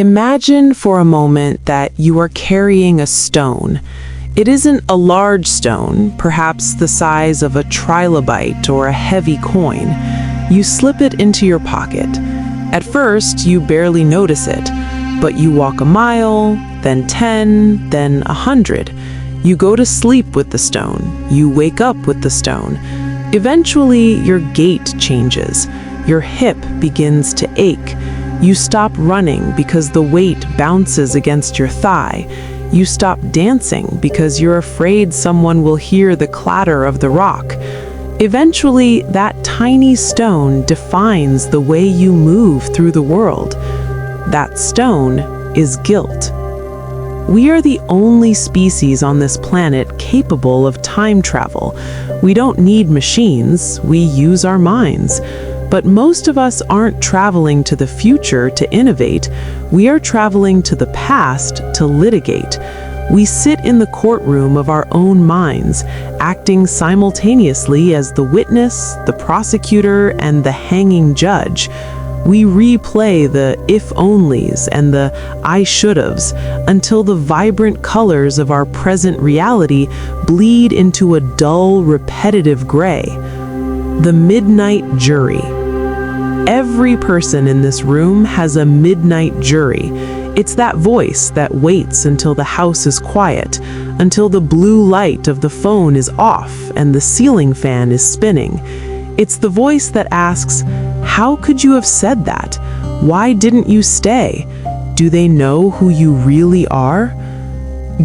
Imagine for a moment that you are carrying a stone. It isn't a large stone, perhaps the size of a trilobite or a heavy coin. You slip it into your pocket. At first, you barely notice it, but you walk a mile, then 10, then 100. You go to sleep with the stone. You wake up with the stone. Eventually, your gait changes. Your hip begins to ache. You stop running because the weight bounces against your thigh. You stop dancing because you're afraid someone will hear the clatter of the rock. Eventually, that tiny stone defines the way you move through the world. That stone is guilt. We are the only species on this planet capable of time travel. We don't need machines, we use our minds. But most of us aren't traveling to the future to innovate. We are traveling to the past to litigate. We sit in the courtroom of our own minds, acting simultaneously as the witness, the prosecutor, and the hanging judge. We replay the if-onlys and the I should-haves until the vibrant colors of our present reality bleed into a dull, repetitive gray. The midnight jury. Every person in this room has a midnight jury. It's that voice that waits until the house is quiet, until the blue light of the phone is off and the ceiling fan is spinning. It's the voice that asks, "How could you have said that? Why didn't you stay? Do they know who you really are?"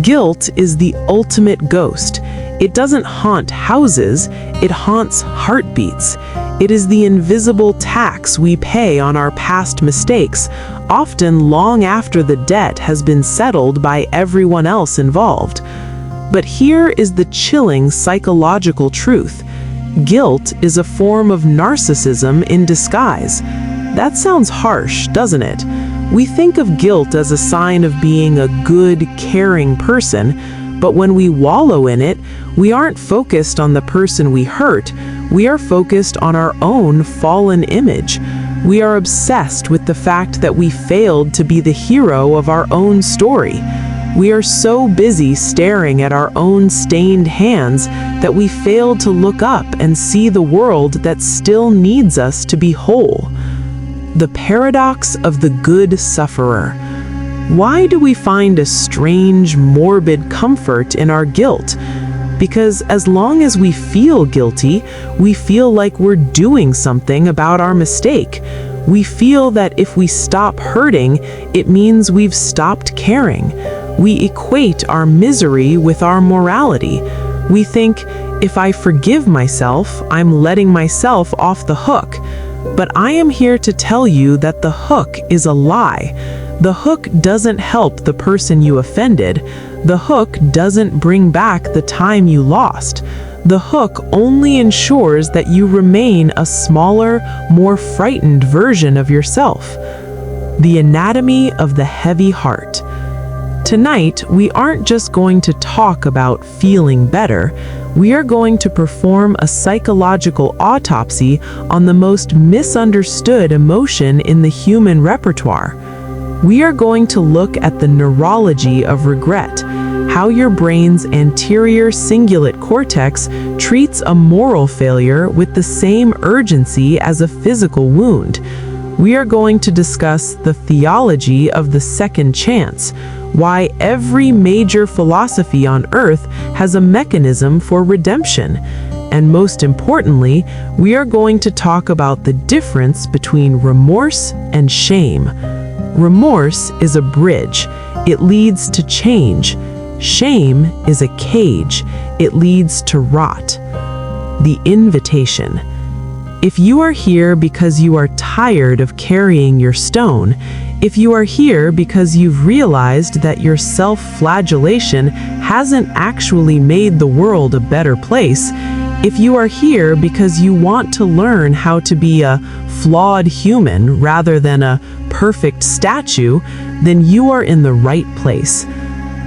Guilt is the ultimate ghost. It doesn't haunt houses, it haunts heartbeats. It is the invisible tax we pay on our past mistakes, often long after the debt has been settled by everyone else involved. But here is the chilling psychological truth. Guilt is a form of narcissism in disguise. That sounds harsh, doesn't it? We think of guilt as a sign of being a good, caring person, but when we wallow in it, we aren't focused on the person we hurt. We are focused on our own fallen image. We are obsessed with the fact that we failed to be the hero of our own story. We are so busy staring at our own stained hands that we fail to look up and see the world that still needs us to be whole. The paradox of the good sufferer. Why do we find a strange, morbid comfort in our guilt? Because as long as we feel guilty, we feel like we're doing something about our mistake. We feel that if we stop hurting, it means we've stopped caring. We equate our misery with our morality. We think, if I forgive myself, I'm letting myself off the hook. But I am here to tell you that the hook is a lie. The hook doesn't help the person you offended. The hook doesn't bring back the time you lost. The hook only ensures that you remain a smaller, more frightened version of yourself. The anatomy of the heavy heart. Tonight, we aren't just going to talk about feeling better. We are going to perform a psychological autopsy on the most misunderstood emotion in the human repertoire. We are going to look at the neurology of regret, how your brain's anterior cingulate cortex treats a moral failure with the same urgency as a physical wound. We are going to discuss the theology of the second chance, why every major philosophy on earth has a mechanism for redemption. And most importantly, we are going to talk about the difference between remorse and shame. Remorse is a bridge. It leads to change. Shame is a cage. It leads to rot. The invitation. If you are here because you are tired of carrying your stone, if you are here because you've realized that your self-flagellation hasn't actually made the world a better place, if you are here because you want to learn how to be a flawed human rather than a perfect statue, then you are in the right place.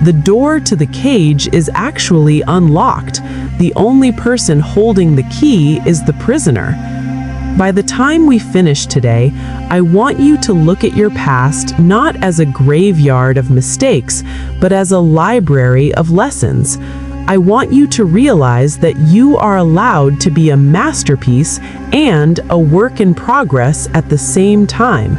The door to the cage is actually unlocked. The only person holding the key is the prisoner. By the time we finish today, I want you to look at your past not as a graveyard of mistakes, but as a library of lessons. I want you to realize that you are allowed to be a masterpiece and a work in progress at the same time.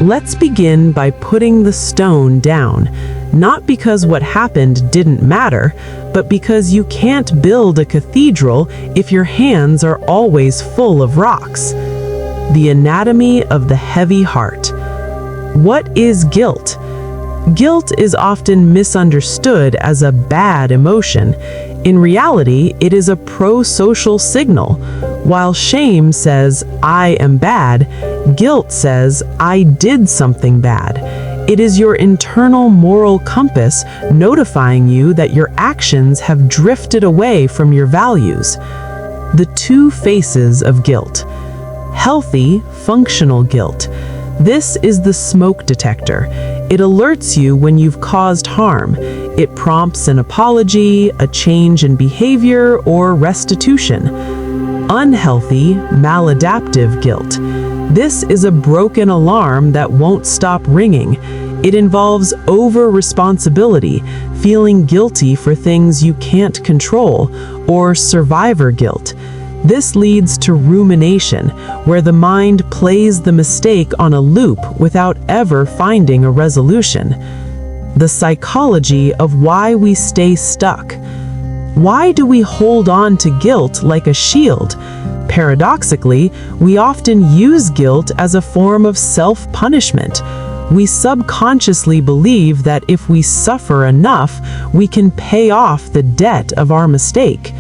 Let's begin by putting the stone down, not because what happened didn't matter, but because you can't build a cathedral if your hands are always full of rocks. The anatomy of the heavy heart. What is guilt? Guilt is often misunderstood as a bad emotion. In reality, it is a pro-social signal. While shame says, "I am bad," guilt says, "I did something bad." It is your internal moral compass notifying you that your actions have drifted away from your values. The two faces of guilt. Healthy, functional guilt. This is the smoke detector. It alerts you when you've caused harm. It prompts an apology, a change in behavior, or restitution. Unhealthy, maladaptive guilt. This is a broken alarm that won't stop ringing. It involves over-responsibility, feeling guilty for things you can't control, or survivor guilt. This leads to rumination, where the mind plays the mistake on a loop without ever finding a resolution. The psychology of why we stay stuck. Why do we hold on to guilt like a shield? Paradoxically, we often use guilt as a form of self-punishment. We subconsciously believe that if we suffer enough, we can pay off the debt of our mistake.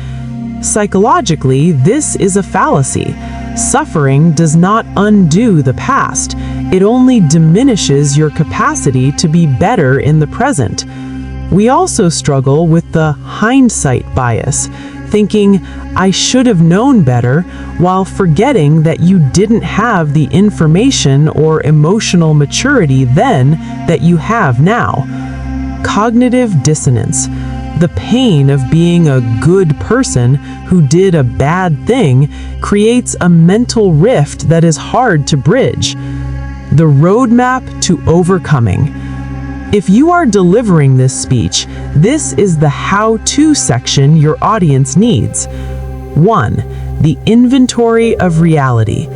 Psychologically, this is a fallacy. Suffering does not undo the past. It only diminishes your capacity to be better in the present. We also struggle with the hindsight bias, thinking, "I should have known better," while forgetting that you didn't have the information or emotional maturity then that you have now. Cognitive dissonance. The pain of being a good person who did a bad thing creates a mental rift that is hard to bridge. The roadmap to overcoming. If you are delivering this speech, this is the how-to section your audience needs. 1. The inventory of reality.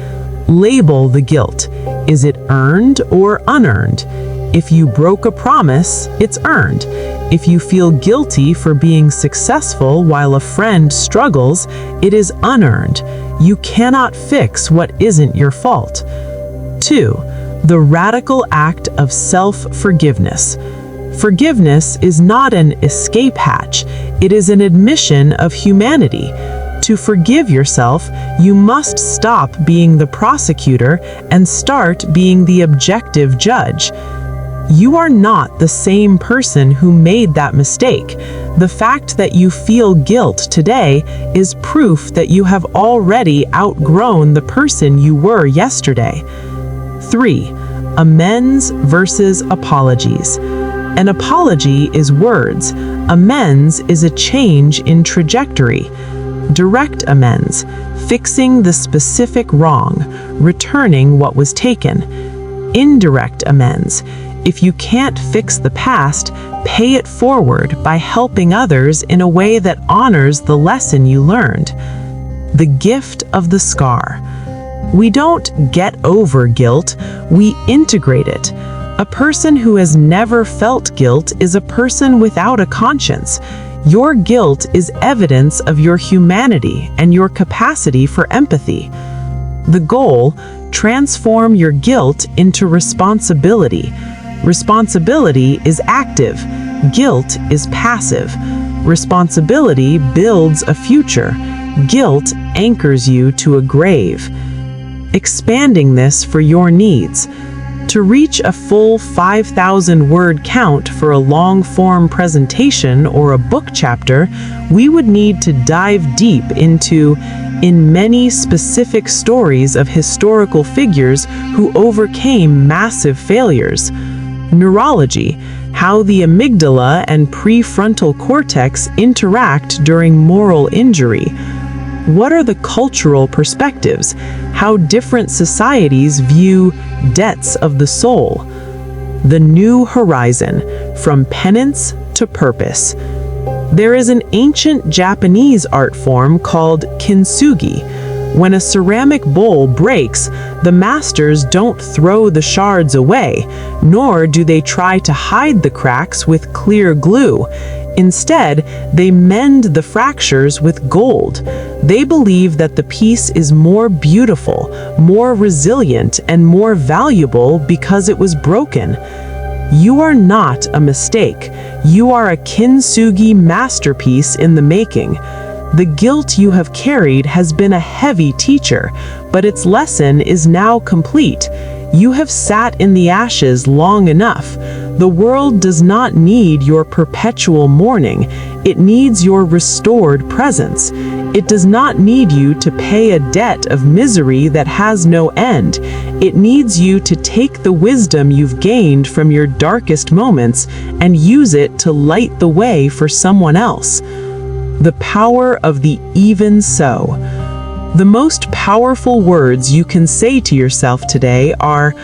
Label the guilt. Is it earned or unearned? If you broke a promise, it's earned. If you feel guilty for being successful while a friend struggles, it is unearned. You cannot fix what isn't your fault. 2. The radical act of self-forgiveness. Forgiveness is not an escape hatch. It is an admission of humanity. To forgive yourself, you must stop being the prosecutor and start being the objective judge. You are not the same person who made that mistake. The fact that you feel guilt today is proof that you have already outgrown the person you were yesterday. 3. Amends versus apologies. An apology is words. Amends is a change in trajectory. Direct amends, fixing the specific wrong, returning what was taken. Indirect amends. If you can't fix the past, pay it forward by helping others in a way that honors the lesson you learned. The gift of the scar. We don't get over guilt, we integrate it. A person who has never felt guilt is a person without a conscience. Your guilt is evidence of your humanity and your capacity for empathy. The goal: transform your guilt into responsibility. Responsibility is active. Guilt is passive. Responsibility builds a future. Guilt anchors you to a grave. Expanding this for your needs. To reach a full 5,000-word count for a long-form presentation or a book chapter, we would need to dive deep into many specific stories of historical figures who overcame massive failures. Neurology, how the amygdala and prefrontal cortex interact during moral injury. What are the cultural perspectives? How different societies view debts of the soul? The new horizon, from penance to purpose. There is an ancient Japanese art form called Kintsugi. When a ceramic bowl breaks, the masters don't throw the shards away, nor do they try to hide the cracks with clear glue. Instead, they mend the fractures with gold. They believe that the piece is more beautiful, more resilient, and more valuable because it was broken. You are not a mistake. You are a Kintsugi masterpiece in the making. The guilt you have carried has been a heavy teacher, but its lesson is now complete. You have sat in the ashes long enough. The world does not need your perpetual mourning. It needs your restored presence. It does not need you to pay a debt of misery that has no end. It needs you to take the wisdom you've gained from your darkest moments and use it to light the way for someone else. The power of the even so. The most powerful words you can say to yourself today are,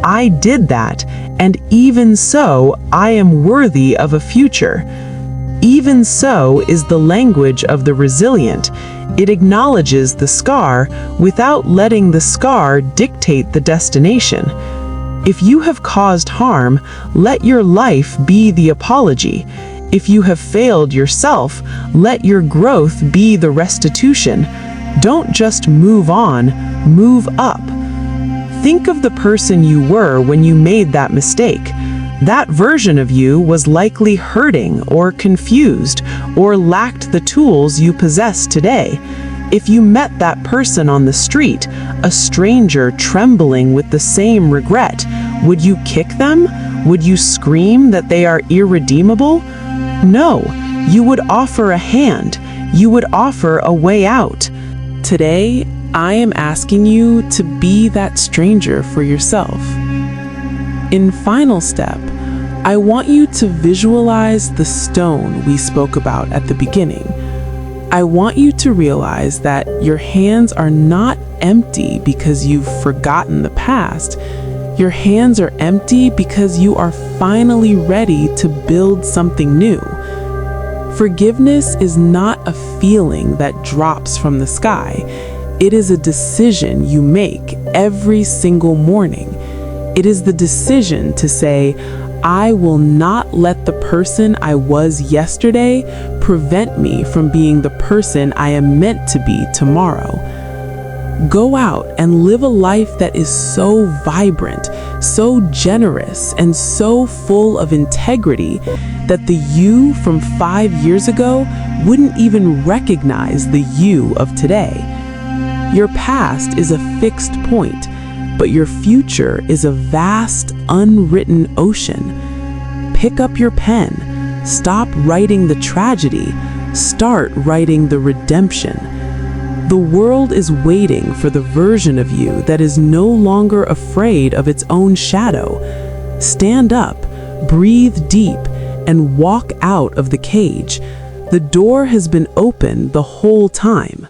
"I did that, and even so, I am worthy of a future." Even so is the language of the resilient. It acknowledges the scar without letting the scar dictate the destination. If you have caused harm, let your life be the apology. If you have failed yourself, let your growth be the restitution. Don't just move on, move up. Think of the person you were when you made that mistake. That version of you was likely hurting or confused or lacked the tools you possess today. If you met that person on the street, a stranger trembling with the same regret, would you kick them? Would you scream that they are irredeemable? No, you would offer a hand. You would offer a way out. Today, I am asking you to be that stranger for yourself. In final step, I want you to visualize the stone we spoke about at the beginning. I want you to realize that your hands are not empty because you've forgotten the past. Your hands are empty because you are finally ready to build something new. Forgiveness is not a feeling that drops from the sky. It is a decision you make every single morning. It is the decision to say, I will not let the person I was yesterday prevent me from being the person I am meant to be tomorrow. Go out and live a life that is so vibrant, so generous, and so full of integrity that the you from 5 years ago wouldn't even recognize the you of today. Your past is a fixed point, but your future is a vast, unwritten ocean. Pick up your pen. Stop writing the tragedy. Start writing the redemption. The world is waiting for the version of you that is no longer afraid of its own shadow. Stand up, breathe deep, and walk out of the cage. The door has been open the whole time.